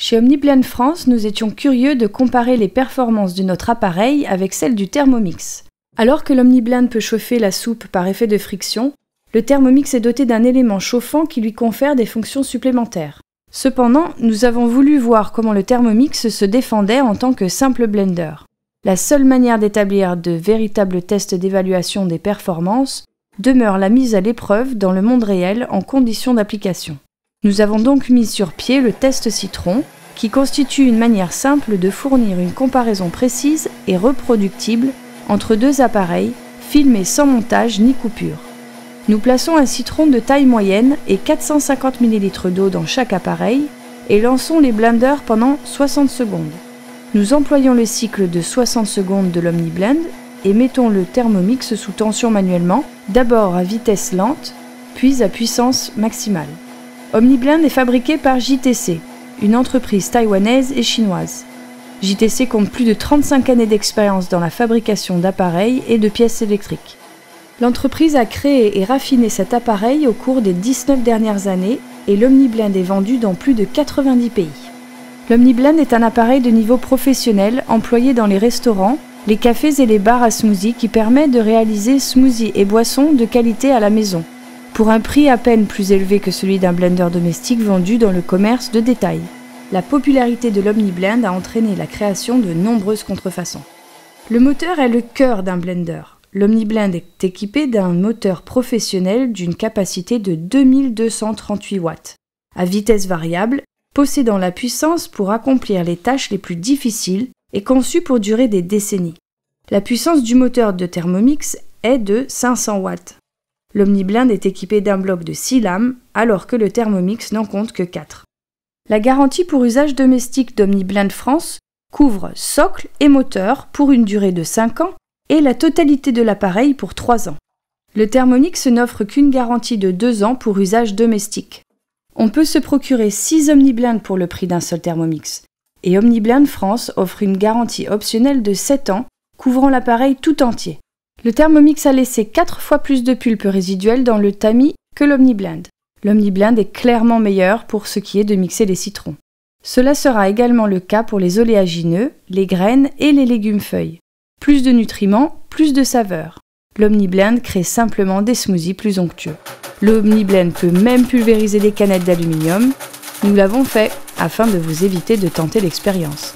Chez OmniBlend France, nous étions curieux de comparer les performances de notre appareil avec celles du Thermomix. Alors que l'OmniBlend peut chauffer la soupe par effet de friction, le Thermomix est doté d'un élément chauffant qui lui confère des fonctions supplémentaires. Cependant, nous avons voulu voir comment le Thermomix se défendait en tant que simple blender. La seule manière d'établir de véritables tests d'évaluation des performances demeure la mise à l'épreuve dans le monde réel en conditions d'application. Nous avons donc mis sur pied le test citron, qui constitue une manière simple de fournir une comparaison précise et reproductible entre deux appareils, filmés sans montage ni coupure. Nous plaçons un citron de taille moyenne et 450 ml d'eau dans chaque appareil et lançons les blenders pendant 60 secondes. Nous employons le cycle de 60 secondes de l'OmniBlend et mettons le Thermomix sous tension manuellement, d'abord à vitesse lente, puis à puissance maximale. OmniBlend est fabriqué par JTC, une entreprise taïwanaise et chinoise. JTC compte plus de 35 années d'expérience dans la fabrication d'appareils et de pièces électriques. L'entreprise a créé et raffiné cet appareil au cours des 19 dernières années et l'OmniBlend est vendu dans plus de 90 pays. L'OmniBlend est un appareil de niveau professionnel employé dans les restaurants, les cafés et les bars à smoothie qui permet de réaliser smoothies et boissons de qualité à la maison, pour un prix à peine plus élevé que celui d'un blender domestique vendu dans le commerce de détail. La popularité de l'OmniBlend a entraîné la création de nombreuses contrefaçons. Le moteur est le cœur d'un blender. L'OmniBlend est équipé d'un moteur professionnel d'une capacité de 2238 watts, à vitesse variable, possédant la puissance pour accomplir les tâches les plus difficiles et conçu pour durer des décennies. La puissance du moteur de Thermomix est de 500 watts. L'OmniBlend est équipé d'un bloc de 6 lames, alors que le Thermomix n'en compte que 4. La garantie pour usage domestique d'OmniBlend France couvre socle et moteur pour une durée de 5 ans et la totalité de l'appareil pour 3 ans. Le Thermomix n'offre qu'une garantie de 2 ans pour usage domestique. On peut se procurer 6 OmniBlend pour le prix d'un seul Thermomix, et OmniBlend France offre une garantie optionnelle de 7 ans, couvrant l'appareil tout entier. Le Thermomix a laissé 4 fois plus de pulpe résiduelle dans le tamis que l'OmniBlend. L'OmniBlend est clairement meilleur pour ce qui est de mixer les citrons. Cela sera également le cas pour les oléagineux, les graines et les légumes-feuilles. Plus de nutriments, plus de saveurs. L'OmniBlend crée simplement des smoothies plus onctueux. L'OmniBlend peut même pulvériser des canettes d'aluminium. Nous l'avons fait afin de vous éviter de tenter l'expérience.